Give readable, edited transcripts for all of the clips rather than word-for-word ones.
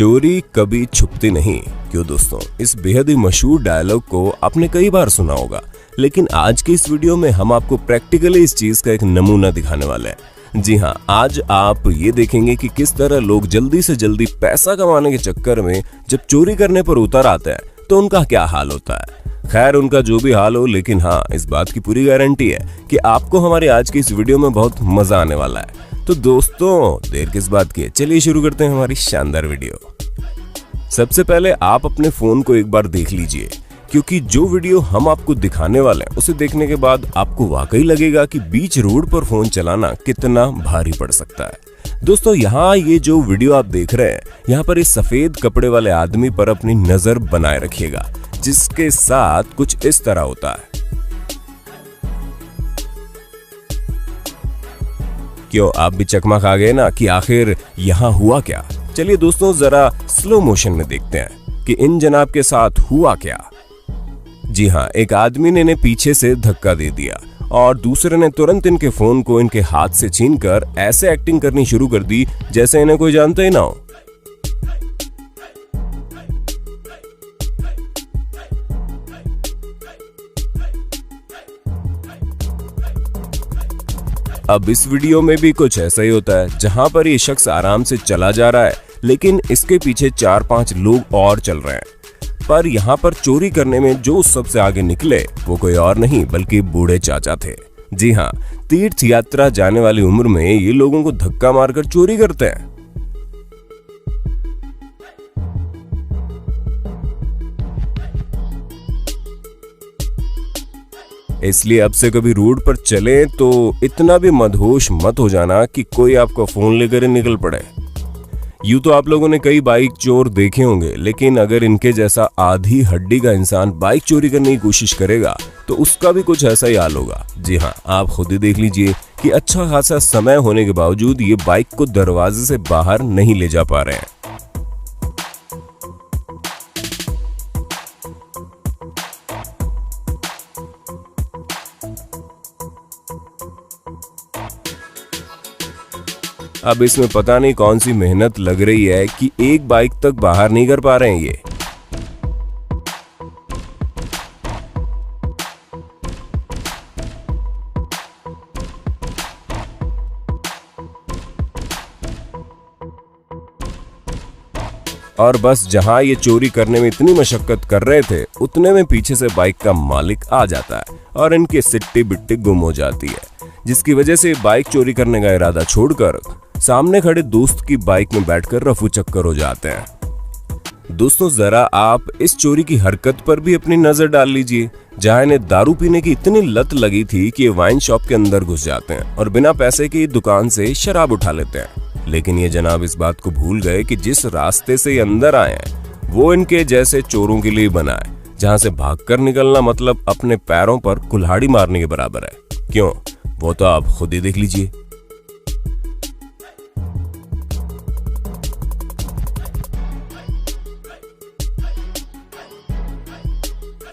चोरी कभी छुपती नहीं। क्यों दोस्तों, इस बेहद ही मशहूर डायलॉग को आपने कई बार सुना होगा, लेकिन आज के इस वीडियो में हम आपको प्रैक्टिकली इस चीज का एक नमूना दिखाने वाले हैं। जी हाँ, आज आप ये देखेंगे कि किस तरह लोग जल्दी से जल्दी पैसा कमाने के चक्कर में जब चोरी करने पर उतर आते हैं तो उनका क्या हाल होता है। खैर, उनका जो भी हाल हो, लेकिन हाँ, इस बात की पूरी गारंटी है कि आपको हमारे आज की इस वीडियो में बहुत मजा आने वाला है। तो दोस्तों, देर किस बात की है, चलिए शुरू करते हैं हमारी शानदार वीडियो। सबसे पहले आप अपने फोन को एक बार देख लीजिए, क्योंकि जो वीडियो हम आपको दिखाने वाले हैं उसे देखने के बाद आपको वाकई लगेगा कि बीच रोड पर फोन चलाना कितना भारी पड़ सकता है। दोस्तों, यहाँ ये जो वीडियो आप देख रहे हैं, यहाँ पर इस सफेद कपड़े वाले आदमी पर अपनी नजर बनाए रखिएगा, जिसके साथ कुछ इस तरह होता है। क्यों, आप भी चकमा खा गए ना कि आखिर यहाँ हुआ क्या? चलिए दोस्तों, जरा स्लो मोशन में देखते हैं कि इन जनाब के साथ हुआ क्या। जी हाँ, एक आदमी ने इन्हें पीछे से धक्का दे दिया और दूसरे ने तुरंत इनके फोन को इनके हाथ से छीनकर ऐसे एक्टिंग करनी शुरू कर दी जैसे इन्हें कोई जानता ही ना हो। अब इस वीडियो में भी कुछ ऐसा ही होता है, जहां पर ये शख्स आराम से चला जा रहा है, लेकिन इसके पीछे 4-5 लोग और चल रहे हैं। पर यहाँ पर चोरी करने में जो सबसे आगे निकले वो कोई और नहीं बल्कि बूढ़े चाचा थे। जी हाँ, तीर्थ यात्रा जाने वाली उम्र में ये लोगों को धक्का मारकर चोरी करते हैं। इसलिए अब से कभी रोड पर चले तो इतना भी मदहोश मत हो जाना कि कोई आपका फोन लेकर निकल पड़े। यूं तो आप लोगों ने कई बाइक चोर देखे होंगे, लेकिन अगर इनके जैसा आधी हड्डी का इंसान बाइक चोरी करने की कोशिश करेगा तो उसका भी कुछ ऐसा ही हाल होगा। जी हाँ, आप खुद ही देख लीजिए कि अच्छा खासा समय होने के बावजूद ये बाइक को दरवाजे से बाहर नहीं ले जा पा रहे हैं। अब इसमें पता नहीं कौन सी मेहनत लग रही है कि एक बाइक तक बाहर नहीं कर पा रहे हैं ये। और बस जहां ये चोरी करने में इतनी मशक्कत कर रहे थे, उतने में पीछे से बाइक का मालिक आ जाता है और इनकी सिट्टी बिट्टी गुम हो जाती है, जिसकी वजह से बाइक चोरी करने का इरादा छोड़कर सामने खड़े दोस्त की बाइक में बैठकर रफू चक्कर हो जाते हैं। दोस्तों, जरा आप इस चोरी की हरकत पर भी अपनी नजर डाल लीजिए, जहां इन्हें दारू पीने की इतनी लत लगी थी कि ये वाइन शॉप के अंदर घुस जाते हैं और बिना पैसे की दुकान से शराब उठा लेते हैं। लेकिन ये जनाब इस बात को भूल गए कि जिस रास्ते से ये अंदर आए हैं वो इनके जैसे चोरों के लिए बना है, जहां से भागकर निकलना मतलब अपने पैरों पर कुल्हाड़ी मारने के बराबर है। क्यों, वो तो आप खुद ही देख लीजिए।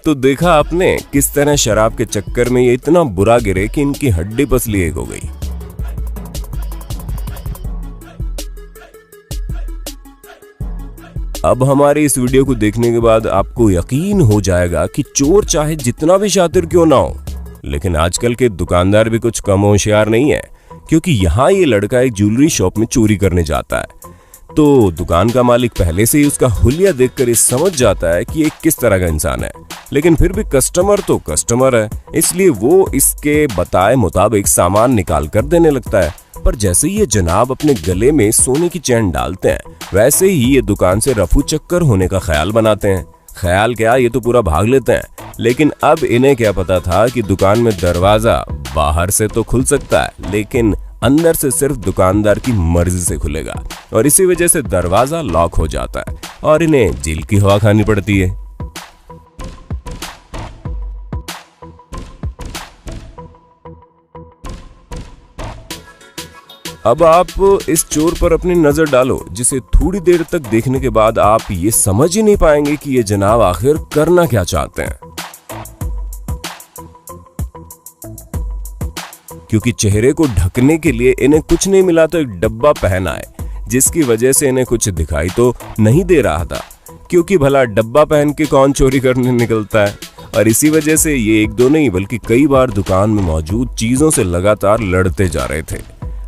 तो देखा आपने किस तरह शराब के चक्कर में ये इतना बुरा गिरे कि इनकी हड्डी पसली एक हो गई। अब हमारे इस वीडियो को देखने के बाद आपको यकीन हो जाएगा कि चोर चाहे जितना भी शातिर क्यों ना हो, लेकिन आजकल के दुकानदार भी कुछ कम होशियार नहीं है, क्योंकि यहाँ ये लड़का एक ज्वेलरी शॉप में चोरी करने जाता है तो दुकान का मालिक पहले से ही उसका हुलिया देखकर ये समझ जाता है कि ये किस तरह का इंसान है, लेकिन फिर भी कस्टमर तो कस्टमर है, इसलिए वो इसके बताए मुताबिक सामान निकाल कर देने लगता है। पर जैसे ही ये जनाब अपने गले में सोने की चैन डालते हैं, वैसे ही ये दुकान से रफू चक्कर होने का ख्याल बनाते हैं। ख्याल क्या, ये तो पूरा भाग लेते हैं। लेकिन अब इन्हें क्या पता था कि दुकान में दरवाजा बाहर से तो खुल सकता है, लेकिन अंदर से सिर्फ दुकानदार की मर्जी से खुलेगा, और इसी वजह से दरवाजा लॉक हो जाता है और इन्हें जेल की हवा खानी पड़ती है। अब आप इस चोर पर अपनी नजर डालो, जिसे थोड़ी देर तक देखने के बाद आप ये समझ ही नहीं पाएंगे कि ये जनाब आखिर करना क्या चाहते हैं। क्योंकि चेहरे को ढकने के लिए इन्हें कुछ नहीं मिला तो एक डब्बा पहना है, जिसकी वजह से इन्हें कुछ दिखाई तो नहीं दे रहा था, क्योंकि भला डब्बा पहन के कौन चोरी करने निकलता है। और इसी वजह से ये एक दो नहीं बल्कि कई बार दुकान में मौजूद चीजों से लगातार लड़ते जा रहे थे।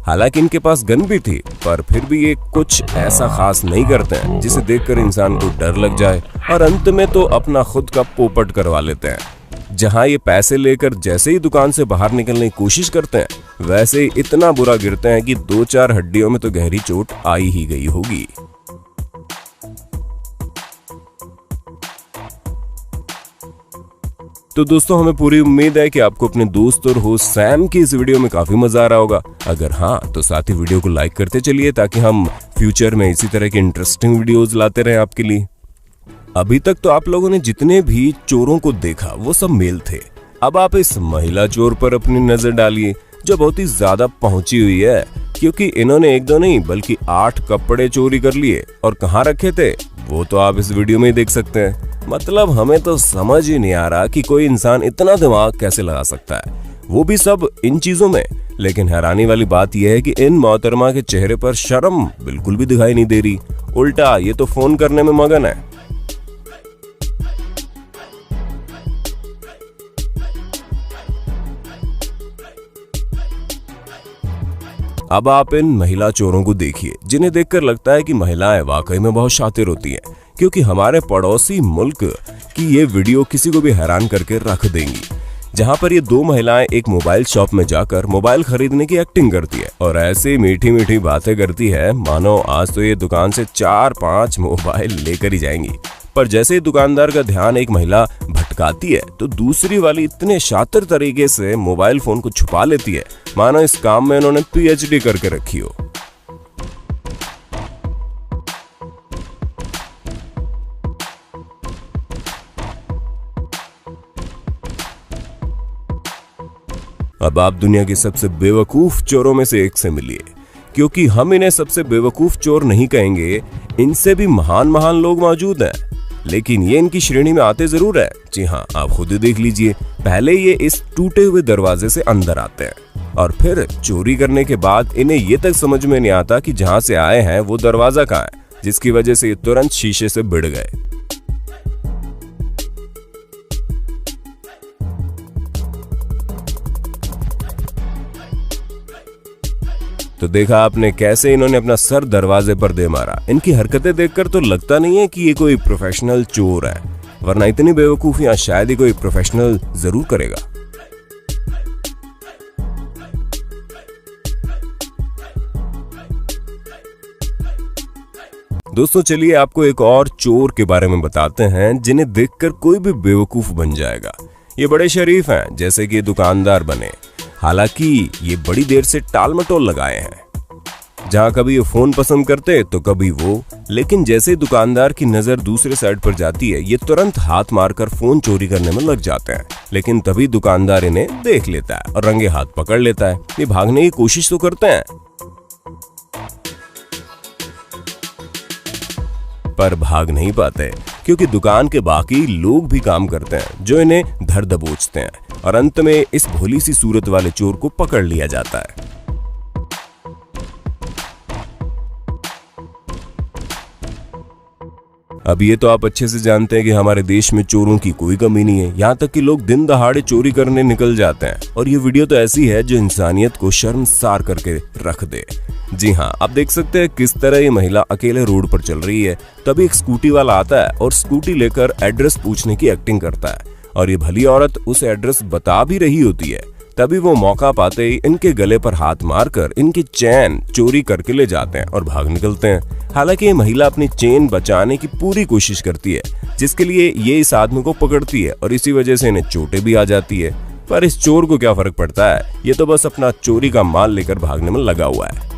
हालांकि इनके पास गन भी थी, पर फिर भी ये कुछ ऐसा खास नहीं करते हैं जिसे देखकर इंसान को डर लग जाए, और अंत में तो अपना खुद का पोपट करवा लेते हैं। जहां ये पैसे लेकर जैसे ही दुकान से बाहर निकलने की कोशिश करते हैं, वैसे ही इतना बुरा गिरते हैं कि 2-4 हड्डियों में तो गहरी चोट आई ही गई होगी। तो दोस्तों, हमें पूरी उम्मीद है कि आपको अपने दोस्त और होस्ट सैम की इस वीडियो में काफी मजा आ रहा होगा। अगर हाँ, तो साथ ही वीडियो को लाइक करते चलिए, ताकि हम फ्यूचर में इसी तरह के इंटरेस्टिंग वीडियोस लाते रहें आपके लिए। अभी तक तो आप लोगों ने जितने भी चोरों को देखा वो सब मेल थे। अब आप इस महिला चोर पर अपनी नजर डालिए, जो बहुत ही ज्यादा पहुंची हुई है, क्योंकि इन्होंने एक दो नहीं बल्कि 8 कपड़े चोरी कर लिए। और कहाँ रखे थे वो तो आप इस वीडियो में ही देख सकते हैं। मतलब हमें तो समझ ही नहीं आ रहा कि कोई इंसान इतना दिमाग कैसे लगा सकता है, वो भी सब इन चीजों में। लेकिन हैरानी वाली बात यह है कि इन मोहतरमा के चेहरे पर शर्म बिल्कुल भी दिखाई नहीं दे रही, उल्टा ये तो फोन करने में मगन है। अब आप इन महिला चोरों को देखिए, जिन्हें देखकर लगता है कि महिलाएं वाकई में बहुत शातिर होती हैं, क्योंकि हमारे पड़ोसी मुल्क की ये वीडियो किसी को भी हैरान करके रख देंगी। जहां पर ये 2 महिलाएं एक मोबाइल शॉप में जाकर मोबाइल खरीदने की एक्टिंग करती है और ऐसे मीठी मीठी बातें करती है मानो आज तो ये दुकान से 4-5 मोबाइल लेकर ही जाएंगी। पर जैसे ही दुकानदार का ध्यान एक महिला भटकाती है, तो दूसरी वाली इतने शातिर तरीके से मोबाइल फोन को छुपा लेती है मानो इस काम में इन्होंने PhD करके रखी हो। अब आप दुनिया के सबसे बेवकूफ चोरों में से एक से मिलिए, क्योंकि हम इन्हें सबसे बेवकूफ चोर नहीं कहेंगे, इनसे भी महान महान लोग मौजूद हैं, लेकिन ये इनकी श्रेणी में आते जरूर है। जी हाँ, आप खुद ही देख लीजिए। पहले ये इस टूटे हुए दरवाजे से अंदर आते हैं और फिर चोरी करने के बाद इन्हें ये तक समझ में नहीं आता कि जहां से आए हैं वो दरवाजा कहाँ है, जिसकी वजह से ये तुरंत शीशे से भिड़ गए। तो देखा आपने कैसे इन्होंने अपना सर दरवाजे पर दे मारा। इनकी हरकतें देखकर तो लगता नहीं है कि ये कोई प्रोफेशनल चोर है, वरना इतनी बेवकूफियां शायद ही कोई प्रोफेशनल जरूर करेगा। दोस्तों, चलिए आपको एक और चोर के बारे में बताते हैं जिन्हें देखकर कोई भी बेवकूफ बन जाएगा। ये बड़े शरीफ हैं, जैसे कि दुकानदार बने। हालांकि ये बड़ी देर से टाल मटोल लगाए हैं, जहां कभी ये फोन पसंद करते तो कभी वो, लेकिन जैसे ही दुकानदार की नजर दूसरे साइड पर जाती है, ये तुरंत हाथ मारकर फोन चोरी करने में लग जाते हैं। लेकिन तभी दुकानदार इन्हें देख लेता है और रंगे हाथ पकड़ लेता है। ये भागने की कोशिश तो करते हैं, पर भाग नहीं पाते, क्योंकि दुकान के बाकी लोग भी काम करते हैं जो इन्हें धर दबोचते हैं, और अंत में इस भोली सी सूरत वाले चोर को पकड़ लिया जाता है। अब ये तो आप अच्छे से जानते हैं कि हमारे देश में चोरों की कोई कमी नहीं है, यहाँ तक कि लोग दिन दहाड़े चोरी करने निकल जाते हैं। और ये वीडियो तो ऐसी है जो इंसानियत को शर्मसार करके रख दे। जी हाँ, आप देख सकते हैं किस तरह ये महिला अकेले रोड पर चल रही है, तभी एक स्कूटी वाला आता है और स्कूटी लेकर एड्रेस पूछने की एक्टिंग करता है, और ये भली औरत उसे एड्रेस बता भी रही होती है। तभी वो मौका पाते ही इनके गले पर हाथ मारकर इनकी चेन चोरी करके ले जाते हैं और भाग निकलते हैं। हालांकि ये महिला अपनी चेन बचाने की पूरी कोशिश करती है, जिसके लिए ये इस आदमी को पकड़ती है और इसी वजह से इन्हें चोटें भी आ जाती है। पर इस चोर को क्या फर्क पड़ता है, ये तो बस अपना चोरी का माल लेकर भागने में लगा हुआ है।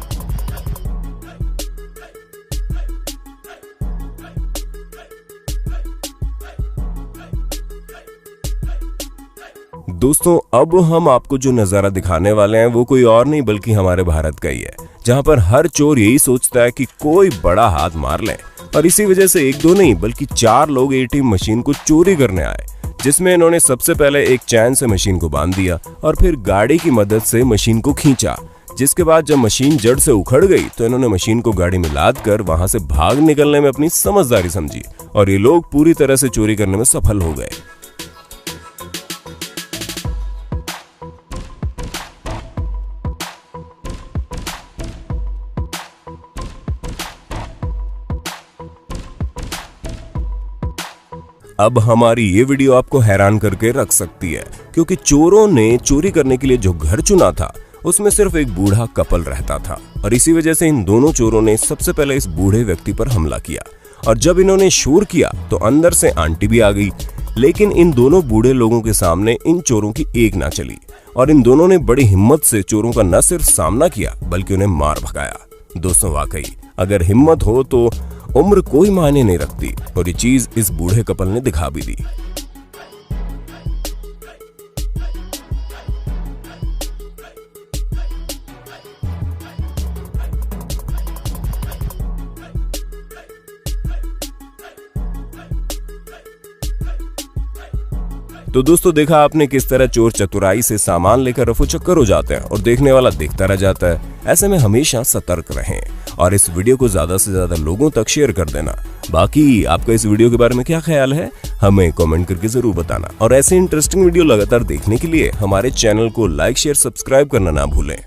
दोस्तों, अब हम आपको जो नजारा दिखाने वाले हैं वो कोई और नहीं बल्कि हमारे भारत का ही है, जहां पर हर चोर यही सोचता है कि कोई बड़ा हाथ मार ले, और इसी वजह से एक दो नहीं बल्कि 4 लोग ATM मशीन को चोरी करने आए, जिसमें इन्होंने सबसे पहले एक चैन से मशीन को बांध दिया और फिर गाड़ी की मदद से मशीन को खींचा, जिसके बाद जब मशीन जड़ से उखड़ गई तो इन्होंने मशीन को गाड़ी में लाद कर वहां से भाग निकलने में अपनी समझदारी समझी और ये लोग पूरी तरह से चोरी करने में सफल हो गए। अब हमारी ये वीडियो आपको हैरान करके रख सकती है, क्योंकि चोरों ने चोरी करने के लिए जो घर चुना था उसमें सिर्फ एक बूढ़ा कपल रहता था और इसी वजह से इन दोनों चोरों ने सबसे पहले इस बूढ़े व्यक्ति पर हमला किया। और जब इन्होंने शोर किया तो अंदर से आंटी भी आ गई, लेकिन इन दोनों बूढ़े लोगों के सामने इन चोरों की एक ना चली और इन दोनों ने बड़ी हिम्मत से चोरों का न सिर्फ सामना किया बल्कि उन्हें मार भगाया। दोस्तों, वाकई अगर हिम्मत हो तो उम्र कोई मायने नहीं रखती और ये चीज इस बूढ़े कपल ने दिखा भी दी। तो दोस्तों, देखा आपने किस तरह चोर चतुराई से सामान लेकर रफू चक्कर हो जाते हैं और देखने वाला देखता रह जाता है। ऐसे में हमेशा सतर्क रहें और इस वीडियो को ज्यादा से ज्यादा लोगों तक शेयर कर देना। बाकी आपका इस वीडियो के बारे में क्या ख्याल है, हमें कमेंट करके जरूर बताना और ऐसे इंटरेस्टिंग वीडियो लगातार देखने के लिए हमारे चैनल को लाइक, शेयर, सब्सक्राइब करना ना भूलें।